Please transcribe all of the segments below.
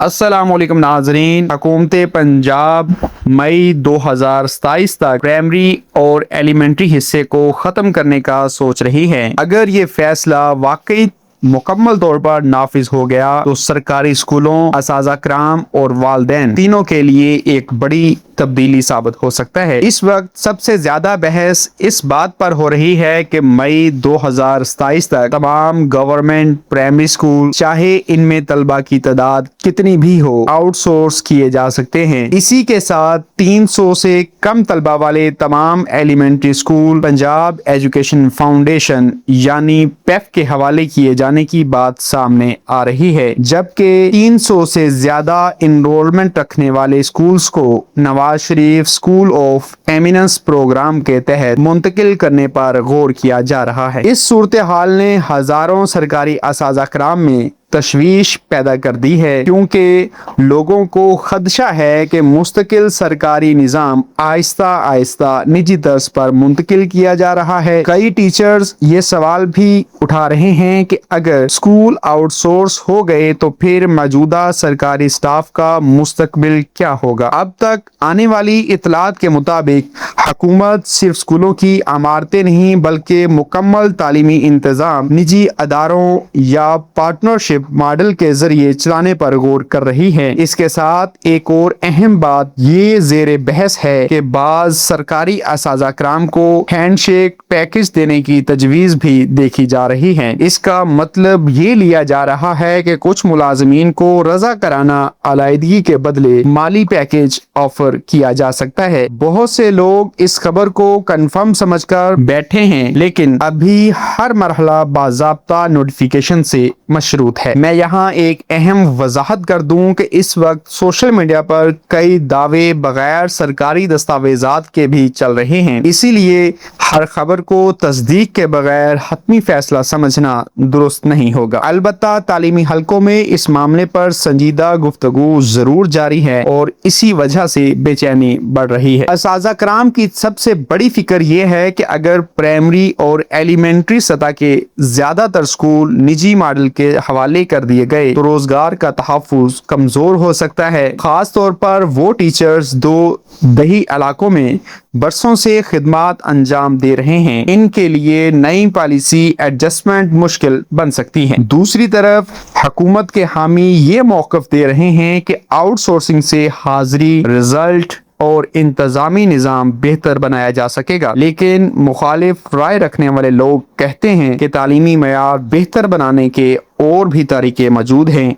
السلام علیکم ناظرین، حکومت پنجاب مئی 2027 تک پرائمری اور ایلیمنٹری حصے کو ختم کرنے کا سوچ رہی ہے۔ اگر یہ فیصلہ واقعی مکمل طور پر نافذ ہو گیا تو سرکاری اسکولوں، اساتذہ کرام اور والدین تینوں کے لیے ایک بڑی تبدیلی ثابت ہو سکتا ہے۔ اس وقت سب سے زیادہ بحث اس بات پر ہو رہی ہے کہ مئی 2027 تک تمام گورنمنٹ پرائمری اسکول، چاہے ان میں طلبہ کی تعداد کتنی بھی ہو، آؤٹ سورس کیے جا سکتے ہیں۔ اسی کے ساتھ 300 سے کم طلبہ والے تمام elementary school Punjab education foundation یعنی پیف کے حوالے کیے جانے کی بات سامنے آ رہی ہے، جبکہ 300 سے زیادہ انرولمنٹ رکھنے والے اسکولز کو Nawaz Sharif school of eminence programme کے تحت منتقل کرنے پر غور کیا جا رہا ہے۔ اس صورتحال نے ہزاروں سرکاری اساتذہ کرام میں تشویش پیدا کر دی ہے، کیونکہ لوگوں کو خدشہ ہے کہ مستقل سرکاری نظام آہستہ آہستہ نجی طرز پر منتقل کیا جا رہا ہے۔ کئی ٹیچرز یہ سوال بھی اٹھا رہے ہیں کہ اگر اسکول آؤٹ سورس ہو گئے تو پھر موجودہ سرکاری اسٹاف کا مستقبل کیا ہوگا۔ اب تک آنے والی اطلاعات کے مطابق حکومت صرف اسکولوں کی عمارتیں نہیں بلکہ مکمل تعلیمی انتظام نجی اداروں یا پارٹنرشپ ماڈل کے ذریعے چلانے پر غور کر رہی ہے۔ اس کے ساتھ ایک اور اہم بات یہ زیر بحث ہے کہ بعض سرکاری اساتذہ کرام کو ہینڈ شیک پیکج دینے کی تجویز بھی دیکھی جا رہی ہے۔ اس کا مطلب یہ لیا جا رہا ہے کہ کچھ ملازمین کو رضاکارانہ علیحدگی کے بدلے مالی پیکج آفر کیا جا سکتا ہے۔ بہت سے لوگ اس خبر کو کنفرم سمجھ کر بیٹھے ہیں، لیکن ابھی ہر مرحلہ باضابطہ نوٹیفیکیشن سے مشروط ہے۔ میں یہاں ایک اہم وضاحت کر دوں کہ اس وقت سوشل میڈیا پر کئی دعوے بغیر سرکاری دستاویزات کے بھی چل رہے ہیں، اسی لیے ہر خبر کو تصدیق کے بغیر حتمی فیصلہ سمجھنا درست نہیں ہوگا۔ البتہ تعلیمی حلقوں میں اس معاملے پر سنجیدہ گفتگو ضرور جاری ہے اور اسی وجہ سے بے چینی بڑھ رہی ہے۔ اساتذہ کرام کی سب سے بڑی فکر یہ ہے کہ اگر پرائمری اور ایلیمنٹری سطح کے زیادہ تر اسکول نجی ماڈل کے حوالے کر دیے گئے تو روزگار کا تحفظ کمزور ہو سکتا ہے، خاص طور پر وہ ٹیچرز دو دیہی علاقوں میں برسوں سے خدمات انجام دے رہے ہیں۔ ان کے لیے نئی پالیسی ایڈجسٹمنٹ مشکل بن سکتی ہے۔ دوسری طرف حکومت کے حامی یہ موقف دے رہے ہیں کہ آؤٹ سورسنگ سے حاضری، رزلٹ اور انتظامی نظام بہتر بنایا جا سکے گا، لیکن مخالف رائے رکھنے والے لوگ کہتے ہیں کہ تعلیمی معیار بہتر بنانے کے اور بھی طریقے موجود ہیں۔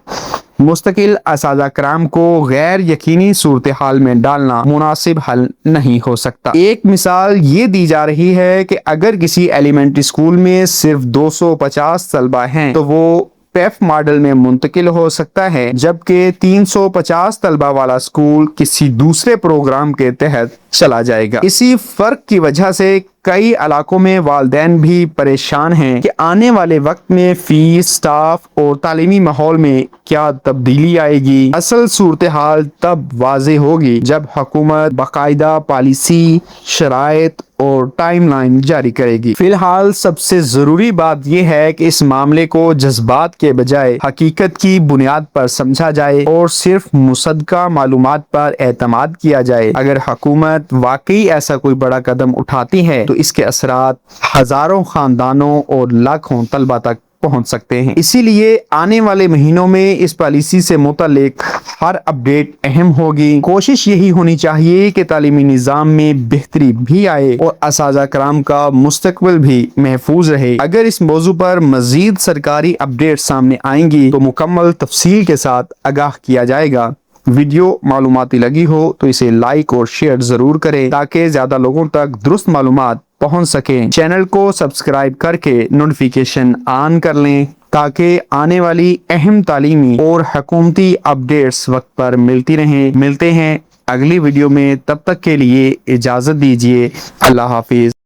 مستقل اساتذہ کرام کو غیر یقینی صورتحال میں ڈالنا مناسب حل نہیں ہو سکتا۔ ایک مثال یہ دی جا رہی ہے کہ اگر کسی ایلیمنٹری اسکول میں صرف 250 طلبہ ہیں تو وہ پیف ماڈل میں منتقل ہو سکتا ہے، جبکہ 350 طلبہ والا اسکول کسی دوسرے پروگرام کے تحت چلا جائے گا۔ اسی فرق کی وجہ سے کئی علاقوں میں والدین بھی پریشان ہیں کہ آنے والے وقت میں فیس، سٹاف اور تعلیمی ماحول میں کیا تبدیلی آئے گی۔ اصل صورتحال تب واضح ہوگی جب حکومت باقاعدہ پالیسی، شرائط اور ٹائم لائن جاری کرے گی۔ فی الحال سب سے ضروری بات یہ ہے کہ اس معاملے کو جذبات کے بجائے حقیقت کی بنیاد پر سمجھا جائے اور صرف مصدقہ معلومات پر اعتماد کیا جائے۔ اگر حکومت واقعی ایسا کوئی بڑا قدم اٹھاتی ہے تو اس کے اثرات ہزاروں خاندانوں اور لاکھوں طلبہ تک پہنچ سکتے ہیں۔ اسی لیے آنے والے مہینوں میں اس پالیسی سے متعلق ہر اپڈیٹ اہم ہوگی۔ کوشش یہی ہونی چاہیے کہ تعلیمی نظام میں بہتری بھی آئے اور اساتذہ کرام کا مستقبل بھی محفوظ رہے۔ اگر اس موضوع پر مزید سرکاری اپڈیٹ سامنے آئیں گی تو مکمل تفصیل کے ساتھ آگاہ کیا جائے گا۔ ویڈیو معلوماتی لگی ہو تو اسے لائک اور شیئر ضرور کریں تاکہ زیادہ لوگوں تک درست معلومات پہنچ سکیں۔ چینل کو سبسکرائب کر کے نوٹیفیکیشن آن کر لیں تاکہ آنے والی اہم تعلیمی اور حکومتی اپڈیٹس وقت پر ملتی رہیں۔ ملتے ہیں اگلی ویڈیو میں، تب تک کے لیے اجازت دیجیے۔ اللہ حافظ۔